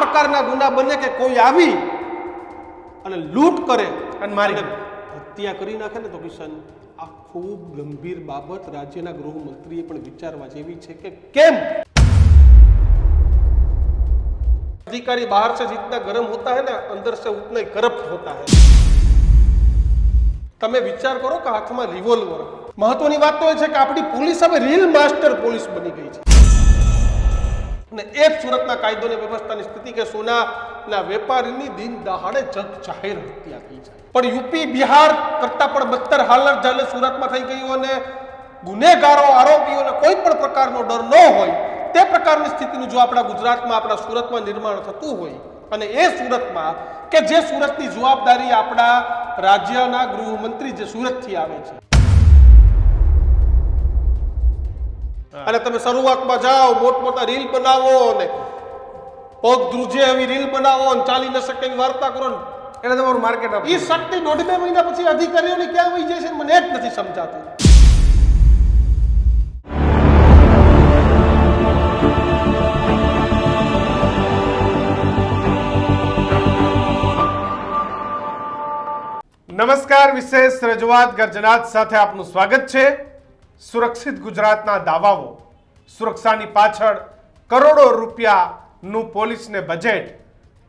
પ્રકારના ગુના બને કે કોઈ આવી અને લૂંટ કરે અને મારી હત્યા કરી નાખે ને તો કિશન આ ખૂબ ગંભીર બાબત રાજ્યના ગૃહમંત્રીએ પણ વિચારવા જેવી છે કે કેમ अधिकारी बाहर से जितना गर्म होता है ना अंदर से उतना ही करप्ट होता है। તમે વિચાર કરો કે હાથમાં રિવોલ્વર, મહત્વની વાત તો એ છે કે આપણી પોલીસ હવે રીલ માસ્ટર પોલીસ બની ગઈ છે અને એ જ સુરતના કાયદો અને વ્યવસ્થાની સ્થિતિ કે સોનાના વેપારીની દિન દહાડે જગ જાહેર હત્યા થઈ છે। પણ યુપી બિહાર કરતા પણ બદતર હાલત જ્યારે સુરતમાં થઈ ગયું અને ગુનેગારો આરોપીઓને કોઈ પણ પ્રકારનો ડર ન હોય તે પ્રકારની સ્થિતિનું જો આપણા ગુજરાતમાં આપણા સુરતમાં નિર્માણ થતું હોય અને એ સુરતમાં કે જે સુરતની જવાબદારી આપણા રાજ્યના ગૃહમંત્રી જે સુરતથી આવે છે અને તમે શરૂઆતમાં જાઓ મોટા રીલ બનાવો ને પગ ધ્રુજે એવી રીલ બનાવો ને ચાલી ન શકે એવી વાર્તા કરો ને એટલે તમારું માર્કેટ અપ એ શક્તિ 1.5 મહિના પછી અધિકારીઓને ક્યાં વહી જાય છે મને જ નથી સમજાતું। નમસ્કાર, વિશેષ રજૂઆત ગર્જનાત સાથે આપનું સ્વાગત છે। સુરક્ષિત ગુજરાતના દાવાઓ, સુરક્ષાની પાછળ કરોડો રૂપિયાનું પોલીસને બજેટ,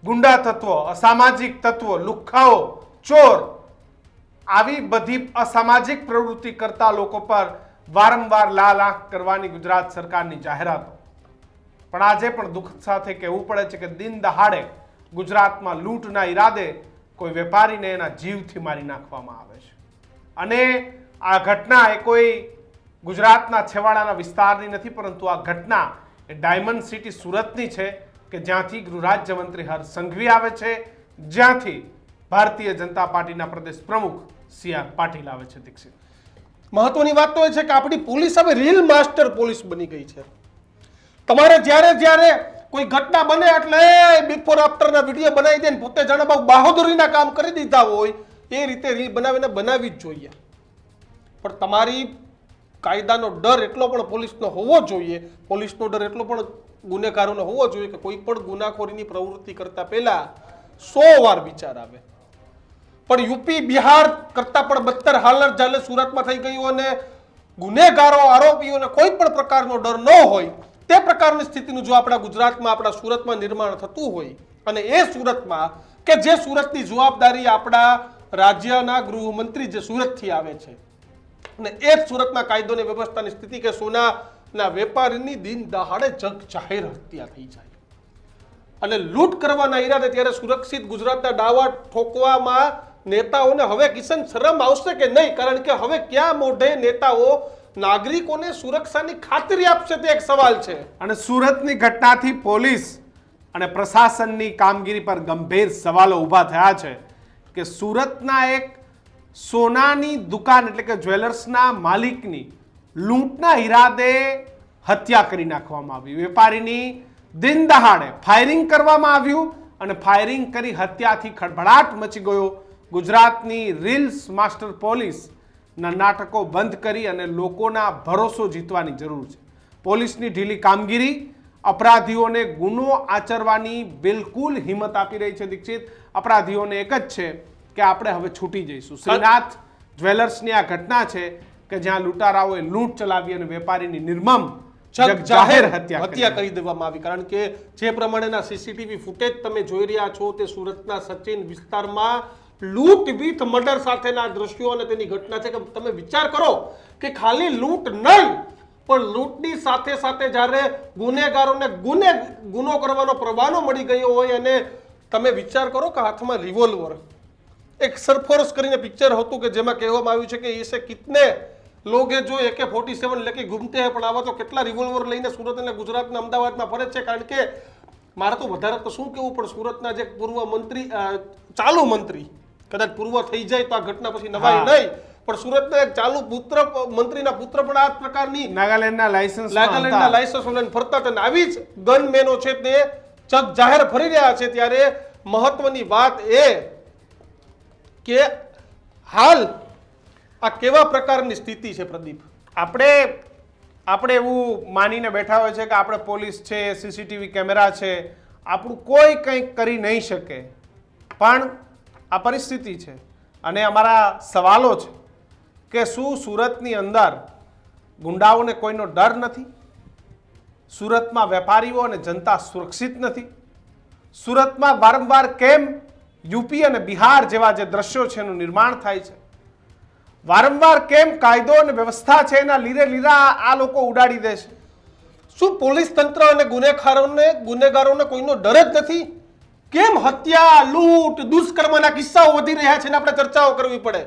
ગુંડા તત્વો, અસામાજિક તત્વો, લુખ્ખાઓ, ચોર, આવી બધી અસામાજિક પ્રવૃત્તિ કરતા લોકો પર વારંવાર લાલ આંખ કરવાની ગુજરાત સરકારની જાહેરાતો, પણ આજે પણ દુઃખ સાથે કહેવું પડે છે કે દિન દહાડે ગુજરાતમાં લૂંટના ઈરાદે કોઈ વેપારીને એના જીવથી મારી નાખવામાં આવે છે અને આ ઘટના એ કોઈ ગુજરાતના છેવાડાના વિસ્તારની નથી, પરંતુ આ ઘટના એ ડાયમંડ સિટી સુરતની છે કે જ્યાંથી ગૃહ રાજ્યમંત્રી હર્ષ સંઘવી આવે છે, જ્યાંથી ભારતીય જનતા પાર્ટીના પ્રદેશ પ્રમુખ સી.આર. પાટીલ આવે છે। દીક્ષિત, મહત્વની વાત તો એ છે કે આપણી પોલીસ હવે રીલ માસ્ટર પોલીસ બની ગઈ છે। તમારે જ્યારે કોઈ ઘટના બને એટલે બિફોર આફ્ટરના વિડીયો બનાવી દે ને પોતે જાણે બહુ બહાદુરીના કામ કરી દીધા હોય એ રીતે રીલ બનાવી જ જોઈએ, પણ તમારી કાયદાનો ડર એટલો પણ પોલીસનો હોવો જોઈએ, પોલીસનો ડર એટલો પણ ગુનેગારોનો હોવો જોઈએ કે કોઈ પણ ગુનાખોરીની પ્રવૃત્તિ કરતા પહેલા 100 વાર વિચાર આવે। પણ યુપી બિહાર કરતા પણ બદતર હાલત જ્યારે સુરતમાં થઈ ગયું અને ગુનેગારો આરોપીઓને કોઈ પણ પ્રકારનો ડર ન હોય તે પ્રકારની સ્થિતિનું જો આપણા ગુજરાતમાં આપણા સુરતમાં નિર્માણ થતું હોય અને એ સુરતમાં કે જે સુરતની જવાબદારી આપણા રાજ્યના ગૃહમંત્રી જે સુરતથી આવે છે અને એ જ સુરતના કાયદો અને વ્યવસ્થાની સ્થિતિ કે સોનાના વેપારીની દિન દહાડે જગ જાહેર હત્યા થઈ જાય અને લૂંટ કરવાના ઈરાદે ત્યારે સુરક્ષિત ગુજરાતના દાવા ઠોકવામાં નેતાઓને હવે કિશન શરમ આવશે કે નહીં? કારણ કે હવે ક્યાં મોઢે નેતાઓ નાગરિકોને સુરક્ષાની ખાતરી આપશે તે એક સવાલ છે અને સુરતની ઘટનાથી પોલીસ અને પ્રશાસનની કામગીરી પર ગંભીર સવાલો ઊભા થયા છે કે સુરતના એક સોનાની દુકાન એટલે કે જ્વેલર્સના માલિકની લૂંટના ઈરાદે હત્યા કરી નાખવામાં આવી। વેપારીની દિન દહાડે ફાયરિંગ કરવામાં આવ્યું અને ફાયરિંગ કરી હત્યાથી ખળભળાટ મચી ગયો। ગુજરાતની રીલ્સ માસ્ટર પોલીસ ના નાટકો બંધ કરી અને લોકોના ભરોસો જીતવાની જરૂર છે। પોલીસની ઢીલી કામગીરી અપરાધીઓને ગુનો આચરવાની બિલકુલ હિંમત આપી રહી છે। દીક્ષિત, અપરાધીઓને એક જ છે કે આપણે હવે છૂટી જઈશું। શ્રીનાથ જ્વેલર્સની આ ઘટના છે કે જ્યાં લૂંટારાઓએ લૂંટ ચલાવી અને વેપારીની નિર્મમ જાહેર હત્યા કરી દેવામાં આવી। કારણ કે જે પ્રમાણેના સીસીટીવી ફૂટેજ તમે જોઈ રહ્યા છો તે સુરતના સચિન વિસ્તારમાં લૂંટ વિથ મર્ડર સાથેના દ્રશ્યો અને તેની ઘટના છે કે તમે વિચાર કરો કે ખાલી લૂંટ નહીં પણ લૂંટની સાથે સાથે જ્યારે ગુનેગારોને ગુનો કરવાનો પરવાનો મળી ગયો હોય અને તમે વિચાર કરો કે હાથમાં રિવોલ્વર, એક સરફરોશ કરીને પિક્ચર હતું કે જેમાં કહેવામાં આવ્યું છે કે એસે કિતને લોગે જો AK-47 લેકે ઘૂમતે હે, પણ આવા તો કેટલા રિવોલ્વર લઈને સુરત અને ગુજરાતના અમદાવાદમાં ફરે છે। કારણ કે મારે તો વધારે તો શું કહેવું પણ સુરતના જે પૂર્વ મંત્રી, ચાલુ મંત્રી, કદાચ પૂર્વ થઈ જાય તો આ ઘટના પછી નવાય નહીં, પણ સુરતના એક ચાલુ મંત્રીના પુત્ર પણ આ પ્રકારની નાગાલેન્ડના લાયસન્સ લઈને ફરતા હતા। આવી જ ગનમેનો છે તે જગ જાહેર ફરી રહ્યા છે। ત્યારે મહત્વની વાત એ કે હાલ આ કેવા પ્રકારની સ્થિતિ છે પ્રદીપ? આપણે એવું માનીને બેઠા હોય છે કે આપણે પોલીસ છે, સીસીટીવી કેમેરા છે આપણું કોઈ કંઈક કરી નહીં શકે, પણ આ પરિસ્થિતિ છે અને અમારા સવાલો છે કે શું સુરતની અંદર ગુંડાઓને કોઈનો ડર નથી? સુરતમાં વેપારીઓ અને જનતા સુરક્ષિત નથી? સુરતમાં વારંવાર કેમ યુપી અને બિહાર જેવા જે દ્રશ્યો છે એનું નિર્માણ થાય છે? વારંવાર કેમ કાયદો અને વ્યવસ્થા છે એના લીરે લીરા આ લોકો ઉડાડી દે છે? શું પોલીસ તંત્ર અને ગુનેગારોને કોઈનો ડર જ નથી? કેમ હત્યા, લૂંટ, દુષ્કર્મના કિસ્સાઓ વધી રહ્યા છે ને આપણે ચર્ચાઓ કરવી પડે?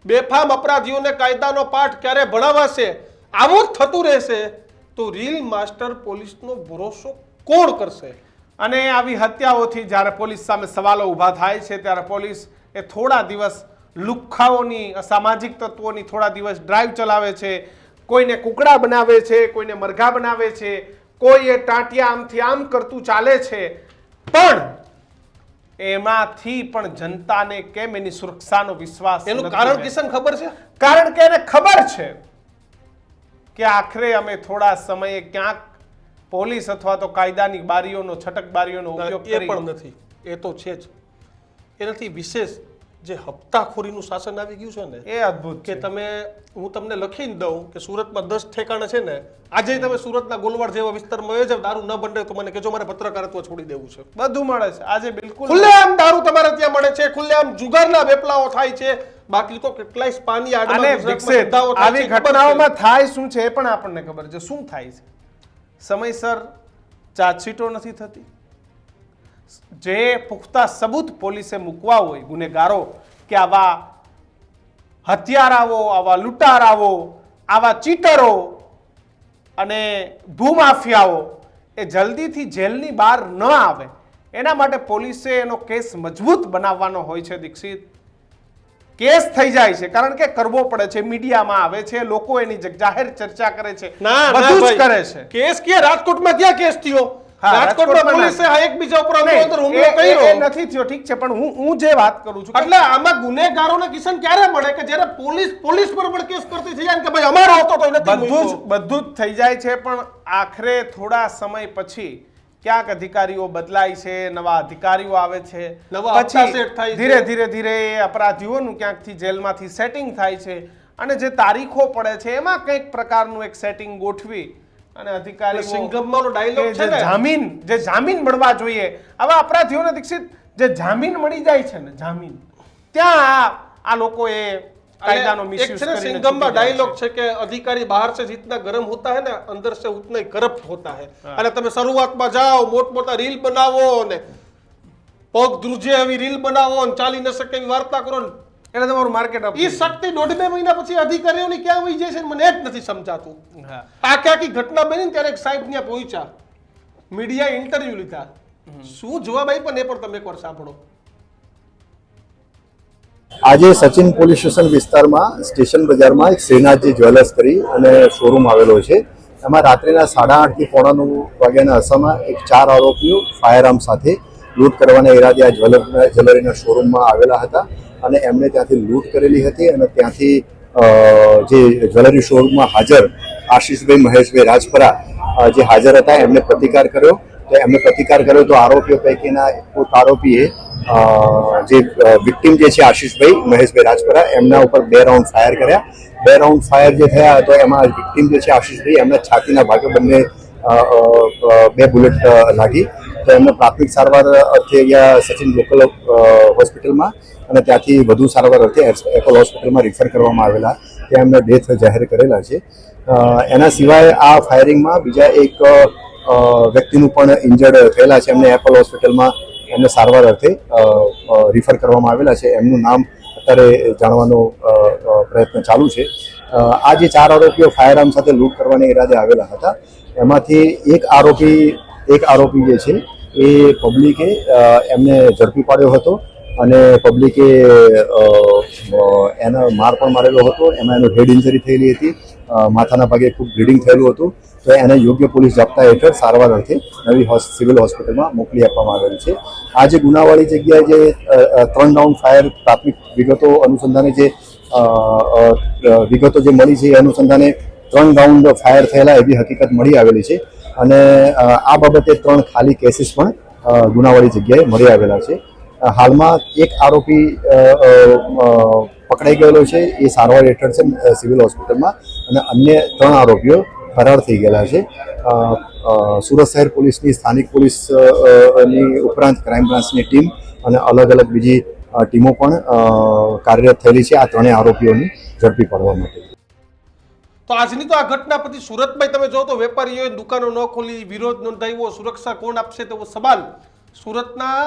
બેફામ અપરાધીઓને કાયદાનો પાઠ ક્યારે ભણાવાશે? આવું જ થતું રહેશે તો રીલ માસ્ટર પોલીસનો ભરોસો કોણ કરશે? અને આવી હત્યાઓથી જ્યારે પોલીસ સામે સવાલો ઊભા થાય છે ત્યારે પોલીસ એ થોડા દિવસ લુખ્ખાઓની, અસામાજિક તત્વોની થોડા દિવસ ડ્રાઈવ ચલાવે છે, કોઈને કુકડા બનાવે છે, કોઈને મરઘા બનાવે છે, કોઈ એ ટાંટિયા આમથી આમ કરતું ચાલે છે, પણ એમાંથી પણ જનતાને કેમ એની સુરક્ષાનો વિશ્વાસ? એનું કારણ કિશન ખબર છે? કારણ કે એને ખબર છે કે આખરે અમે થોડા સમયે ક્યાંક પોલીસ અથવા તો કાયદાની બારીઓનો, છટક બારીઓનો ઉપયોગ એ પણ નથી, એ તો છે જ. એનાથી વિશેષ જે હપ્તાખોરીનું શાસન આવી ગયું છે ને, એ અદ્ભુત કે હું તમને લખીને દઉં કે સુરતમાં 10 ઠેકાણે છે ને, આજે તમે સુરતના ગોલવાડ જેવા વિસ્તારમાં વયો જાવ, દારૂ ન બંને તો મને કહેજો, મારે પત્રકારત્વ છોડી દેવું છે. બધું મળે છે આજે, બિલકુલ ખુલ્લેઆમ દારૂ તમારે ત્યાં મળે છે, ખુલ્લેઆમ જુગારના વેપલાઓ થાય છે, બાકી તો કેટલાય સ્પાની આવી ઘટનાઓમાં થાય શું છે એ પણ આપણને ખબર છે. શું થાય છે? સમયસર ચાર્જશીટો નથી થતી. જે પુખ્તા સબૂત પોલીસે મૂકવા હોય ગુનેગારો કે આવા હત્યારાઓ, આવા લૂંટારાઓ, આવા ચીટરો અને ભૂમાફિયાઓ એ જલ્દીથી જેલની બહાર ન આવે, એના માટે પોલીસે એનો કેસ મજબૂત બનાવવાનો હોય છે. દીક્ષિત, કેસ થઈ જાય છે કારણ કે કરવો પડે છે, મીડિયામાં આવે છે, લોકો એની જાહેર ચર્ચા કરે છે, બધું જ કરે છે. કેસ કે રાજકોટમાં ક્યાં કેસ થયો? રાજકોટમાં પોલીસે એકબીજા ઉપર હુમલો કર્યો નથી થયો, ઠીક છે, પણ હું જે વાત કરું છું એટલે આમાં ગુનેગારોને કિશન ક્યારે મળે કે જ્યારે પોલીસ પર પણ કેસ કરતી થઈ જાય કે ભાઈ અમારો હતો તો બધું જ થઈ જાય છે, પણ આખરે થોડા સમય પછી ક્યાંક અધિકારીઓ બદલાય છે, નવા અધિકારીઓ આવે છે, પછી ધીરે ધીરે ધીરે અપરાધીઓનું ક્યાંકથી જેલમાંથી સેટિંગ થાય છે અને જે તારીખો પડે છે એમાં કંઈક પ્રકારનું એક સેટિંગ ગોઠવી અને અધિકારી સિંઘમનો ડાયલોગ છે ને, જે જામીન મળવા જોઈએ આવા અપરાધીઓને, દીક્ષિત, જે જામીન મળી જાય છે ને, જામીન, ત્યાં આ લોકોએ કાયદાનો મિસયુઝ કરીને સિંઘમમાં ડાયલોગ છે કે અધિकारी बाहर से जितना गर्म होता है ना, अंदर से उतना ही करप्ट होता है. અને તમે શરૂઆતમાં જાઓ, મોટા રીલ બનાવો ને પગ ધ્રુજે એવી રીલ બનાવો ને ચાલી ન શકે એવી વાર્તા કરો ને, એટલે તમારું માર્કેટ અપ. એ શક્તિ 1.5 મહિના પછી અધિકારીઓની ક્યાં વહી જાય છે મને એ જ નથી સમજાતું. આખી ઘટના બની ને ત્યારે એક સાહેબ ત્યાં પહોંચ્યા, મીડિયા ઇન્ટરવ્યુ લીધા, શું જવાબ આપ્યો ને એ પણ તમે એકવાર સાંભળો. આજે સચિન પોલીસ સ્ટેશન વિસ્તારમાં સ્ટેશન બજારમાં એક શ્રીનાથજી જ્વેલર્સ કરી અને શોરૂમ આવેલો છે. એમાં રાત્રિના 8:30 થી 9:45 વાગ્યાના અરસામાં એક 4 આરોપીઓ ફાયરઆર્મ સાથે લૂંટ કરવાના ઈરાદે આ જ્વેલરીના શોરૂમમાં આવેલા હતા અને એમને ત્યાંથી લૂંટ કરેલી હતી. અને ત્યાંથી જે જ્વેલરી શોરૂમમાં હાજર આશીષભાઈ મહેશભાઈ રાજપરા જે હાજર હતા એમને પ્રતિકાર કર્યો. તો એમને પ્રતિકાર કર્યો તો આરોપીઓ પૈકીના એક આરોપીએ જે વિક્ટીમ જે છે આશીષભાઈ મહેશભાઈ રાજપરા એમના ઉપર 2 રાઉન્ડ ફાયર કર્યા. 2 રાઉન્ડ ફાયર જે થયા તો એમાં વિક્ટીમ જે છે આશીષભાઈ એમના છાતીના ભાગે બંને 2 બુલેટ લાગી. તો એમને પ્રાથમિક સારવાર અર્થે અહીંયા સચિન લોકલ હોસ્પિટલમાં અને ત્યાંથી વધુ સારવાર અર્થે એપોલો હોસ્પિટલમાં રિફર કરવામાં આવેલા, ત્યાં એમને ડેથ જાહેર કરેલા છે. એના સિવાય આ ફાયરિંગમાં બીજા એક વ્યક્તિનું પણ ઇન્જર્ડ થયેલા છે, એમને એપોલો હોસ્પિટલમાં એમને સારવાર અર્થે રિફર કરવામાં આવેલા છે. એમનું નામ અત્યારે જાણવાનો પ્રયત્ન ચાલુ છે. આ જે 4 આરોપીઓ ફાયરઆર્મ સાથે લૂંટ કરવાના ઈરાદે આવેલા હતા એમાંથી એક આરોપી જે છે એ પબ્લિકે એમને ઝડપી પાડ્યો હતો અને પબ્લિકે એને માર પણ મારેલો હતો. એમાં એનો હેડ ઇન્જરી થયેલી હતી, માથાના ભાગે ખૂબ બ્લીડિંગ થયેલું હતું. તો એને યોગ્ય પોલીસ જાપ્તા હેઠળ સારવાર અર્થે નવી સિવિલ હોસ્પિટલમાં મોકલી આપવામાં આવેલી છે. આ જે ગુનાવાળી જગ્યાએ જે 3 રાઉન્ડ ફાયર પ્રાથમિક વિગતો અનુસંધાને જે વિગતો જે મળી છે એ અનુસંધાને 3 રાઉન્ડ ફાયર થયેલા એવી હકીકત મળી આવેલી છે. અને આ બાબતે 3 ખાલી કેસીસ પણ ગુનાવાળી જગ્યાએ મળી આવેલા છે. હાલમાં એક આરોપી પકડાઈ ગયેલો છે, એ સારવાર હેઠળ છે સિવિલ હોસ્પિટલમાં, અને અન્ય 3 આરોપીઓ ફરાર થઈ ગયેલા છે. સુરત શહેર પોલીસની સ્થાનિક પોલીસની ઉપરાંત ક્રાઇમ બ્રાન્ચની ટીમ અને અલગ અલગ બીજી ટીમો પણ કાર્યરત થયેલી છે આ 3 આરોપીઓની ઝડપી પાડવા માટે. તો આજની તો આ ઘટના પછી સુરતમાં તમે જો તો વેપારીઓએ દુકાનો ન ખોલી, વિરોધ નોંધાવ્યો, સુરક્ષા કોણ આપશે તેવો સવાલ સુરતના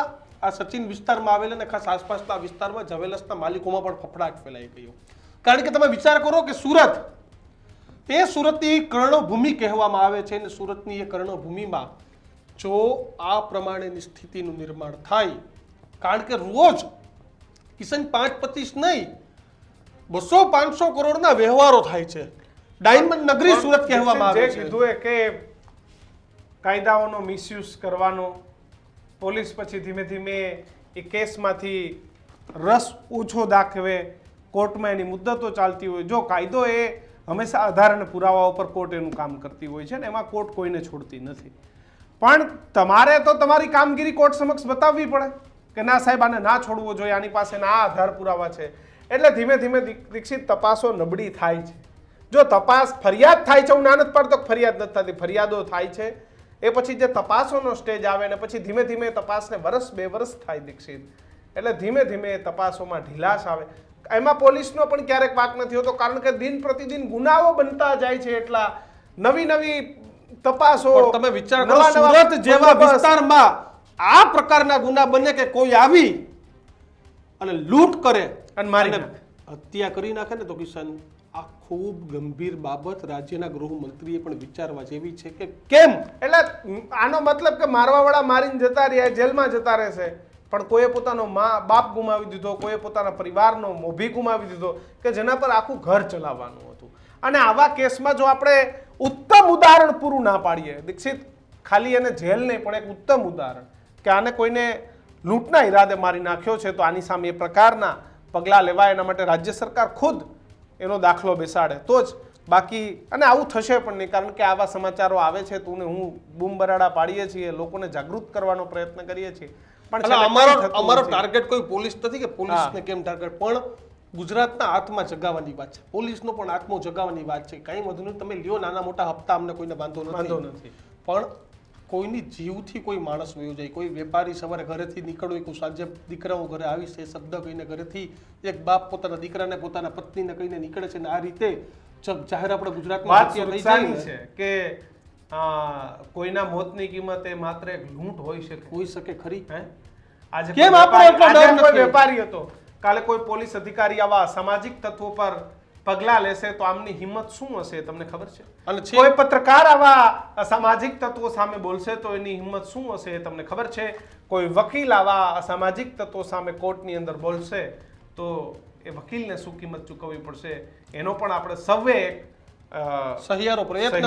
આ સચિન વિસ્તારમાં આવેલા અને ખાસ આસપાસના વિસ્તારમાં જવેલર્સના માલિકોમાં પણ ફફડાટ ફેલાઈ ગયો. કારણ કે તમે વિચાર કરો કે સુરત એ સુરતની કર્ણભૂમિ કહેવામાં આવે છે, અને સુરતની એ કર્ણભૂમિમાં જો આ પ્રમાણેની સ્થિતિનું નિર્માણ થાય, કારણ કે રોજ કિશન 5-25 નહીં 200-500 કરોડના વ્યવહારો થાય છે. ડાયમંડ નગરી સુરત કહેવામાં આવે છે. કીધું એ કે કાયદાઓનો મિસયુઝ કરવાનો, પોલીસ પછી ધીમે ધીમે એ કેસમાંથી રસ ઓછો દાખવે, કોર્ટમાં એની મુદ્દતો ચાલતી હોય. જો કાયદો એ હંમેશા આધાર અને પુરાવા ઉપર કોર્ટ એનું કામ કરતી હોય છે ને એમાં કોર્ટ કોઈને છોડતી નથી. પણ તમારે તો તમારી કામગીરી કોર્ટ સમક્ષ બતાવવી પડે કે ના સાહેબ આને ના છોડવો જોઈએ, આની પાસે ના આધાર પુરાવા છે. એટલે ધીમે ધીમે દીક્ષિત તપાસો નબળી થાય છે. જો તપાસ ફરિયાદ થાય છે, હું ના નથી પાડતો ફરિયાદ નથી થતી, ફરિયાદો થાય છે, એ પછી જે તપાસોનો સ્ટેજ આવે ને પછી ધીમે ધીમે તપાસને 1-2 વર્ષ થાય દીક્ષિત. એટલે ધીમે ધીમે તપાસોમાં ઢીલાશ આવે. એમાં પોલીસનો પણ ક્યારેક વાંક નથી હોતો, કારણ કે દિન પ્રતિદિન ગુનાઓ બનતા જાય છે. એટલા નવી તપાસો. તમે વિચાર કરો સુરત જેવા વિસ્તારમાં આ પ્રકારના ગુના બને કે કોઈ આવી અને લૂંટ કરે અને મારી હત્યા કરી નાખે ને, તો કિશન આ ખૂબ ગંભીર બાબત રાજ્યના ગૃહમંત્રીએ પણ વિચારવા જેવી છે કે કેમ. એટલે આનો મતલબ કે મારવાવાળા મારીને જતા રહ્યા, જેલમાં જતા રહેશે, પણ કોઈએ પોતાનો બાપ ગુમાવી દીધો, કોઈએ પોતાના પરિવારનો મોભી ગુમાવી દીધો કે જેના પર આખું ઘર ચલાવવાનું હતું. અને આવા કેસમાં જો આપણે ઉત્તમ ઉદાહરણ પૂરું ના પાડીએ દીક્ષિત, ખાલી એને જેલ નહીં પણ એક ઉત્તમ ઉદાહરણ કે આને કોઈને લૂંટના ઈરાદે મારી નાખ્યો છે, તો આની સામે એ પ્રકારના પગલાં લેવાય. એના માટે રાજ્ય સરકાર ખુદ એનો દાખલો બેસાડે તો જ. બાકી અને આવું થશે પણ નહીં, કારણ કે આવા સમાચારો આવે છે તો હું બૂમ બરાડા પાડીએ છીએ, લોકોને જાગૃત કરવાનો પ્રયત્ન કરીએ છીએ. પણ અમારો ટાર્ગેટ કોઈ પોલીસ નથી કે પોલીસને કેમ ટાર્ગેટ, પણ ગુજરાતના હાથમાં જગાવવાની વાત છે, પોલીસનો પણ આત્મો જગાવવાની વાત છે. કંઈ વધુ નહીં, તમે લ્યો નાના મોટા હપ્તા, અમને કોઈને વાંધો નથી, પણ કોઈની જીવથી કોઈ માણસ વયો જાય. કોઈ વેપારી સવારે ઘરેથી નીકળ્યો, કોઈ સાંજે દીકરાઓ ઘરે આવીશ એ શબ્દ કહીને ઘરેથી એક બાપ પોતાના દીકરાને પોતાના પત્નીને કહીને નીકળે છે, ને આ રીતે જાહેર આપણે ગુજરાતમાં છે કે કોઈના મોતની કિંમતે માત્ર એક લૂંટ હોઈ શકે ખરી. આજે કેમ કોઈ વેપારી હતો, કાલે કોઈ પોલીસ અધિકારી આવા સામાજિક તત્વો પર પગલા લેશે તો આમની હિંમત શું હશે તમને ખબર છે? અને કોઈ પત્રકાર આવા અસામાજિક તત્વો સામે બોલશે તો એની હિંમત શું હશે તમને ખબર છે? કોઈ વકીલ આવા અસામાજિક તત્વો સામે કોર્ટની અંદર બોલશે તો એ વકીલને શું કિંમત ચૂકવવી પડશે, એનો પણ આપણે સૌએ સહિયારો પ્રયત્ન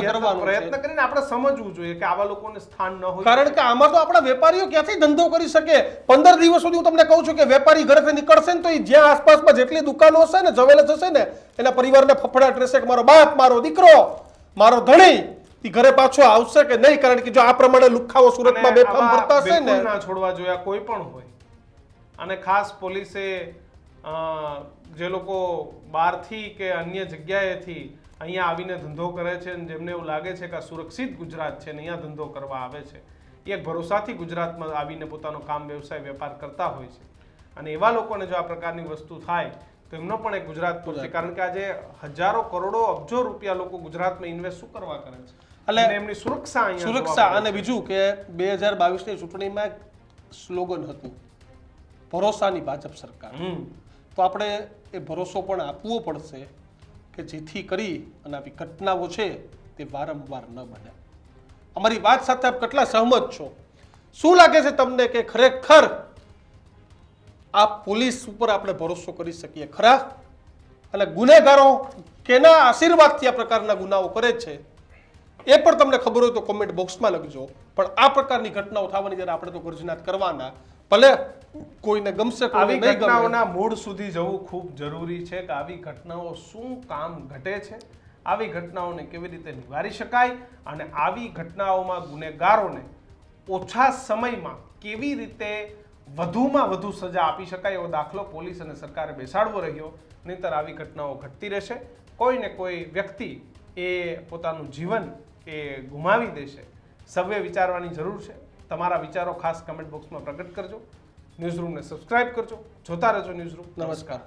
કરીને આપણે સમજવું જોઈએ કે આવા લોકોને સ્થાન ન હોય. કારણ કે આમાં તો આપણા વેપારીઓ ક્યાંથી ધંધો કરી શકે? 15 દિવસ સુધી હું તમને કહું છું કે વેપારી ઘરેથી નીકળશે ને તો એ જ્યાં આસપાસમાં જેટલી દુકાનો હશે ને, જવેલર્સ હશે ને, એના પરિવારને ફફડાટ રહેશે કે મારો બાપ, મારો દીકરો, મારો ધણી એ ઘરે પાછો આવશે કે નહીં. કારણ કે જો આ પ્રમાણે લુખાઓ સુરતમાં બેફામ ફરતા હશે ને, ના છોડવા જોઈએ કોઈ પણ હોય. અને ખાસ પોલીસે જે લોકો બહારથી કે અન્ય જગ્યાએથી અહીંયા આવીને ધંધો કરે છે અને જેમને એવું લાગે છે કે આ સુરક્ષિત ગુજરાત છે ને અહીંયા ધંધો કરવા આવે છે, એક ભરોસાથી ગુજરાતમાં આવીને પોતાનો કામ વ્યવસાય વેપાર કરતા હોય છે. અને એવા લોકોને જો આ પ્રકારની વસ્તુ થાય તો એમનો પણ એક ગુજરાત પર છે. કારણ કે આજે હજારો કરોડો અબજો રૂપિયા લોકો ગુજરાતમાં ઇન્વેસ્ટ શું કરવા કરે છે, એટલે એમની સુરક્ષા. અને બીજું કે 2022ની ચૂંટણીમાં સ્લોગન હતું ભરોસાની ભાજપ સરકાર. તો આપણે એ ભરોસો પણ આપવો પડશે કે જેથી કરી અને આવી ઘટનાઓ છે તે વારંવાર ન બને. અમારી વાત સાથે આપ કેટલા સહમત છો? શું લાગે છે તમને કે ખરેખર આ પોલીસ ઉપર આપણે ભરોસો કરી શકીએ ખરા? અને ગુનેગારો કેના આશીર્વાદથી આ પ્રકારના ગુનાઓ કરે છે એ પણ તમને ખબર હોય તો કોમેન્ટ બોક્સમાં લખજો. પણ આ પ્રકારની ઘટનાઓ થવાની જ્યારે આપણે તો ગર્જનાત કરવાના, ભલે કોઈને ગમશે આવી ઘટનાઓના મૂળ સુધી જવું ખૂબ જરૂરી છે કે આવી ઘટનાઓ શું કામ ઘટે છે, આવી ઘટનાઓને કેવી રીતે નિવારી શકાય અને આવી ઘટનાઓમાં ગુનેગારોને ઓછા સમયમાં કેવી રીતે વધુમાં વધુ સજા આપી શકાય એવો દાખલો પોલીસ અને સરકારે બેસાડવો રહ્યો, નહીંતર આવી ઘટનાઓ ઘટતી રહેશે. કોઈ ને કોઈ વ્યક્તિ એ પોતાનું જીવન એ ગુમાવી દેશે. સૌએ વિચારવાની જરૂર છે. તમારા વિચારો ખાસ કમેન્ટ બોક્સમાં પ્રગટ કરજો. ન્યૂઝરૂમને સબસ્ક્રાઇબ કરજો. જોતા રહેજો ન્યૂઝરૂમ. નમસ્કાર.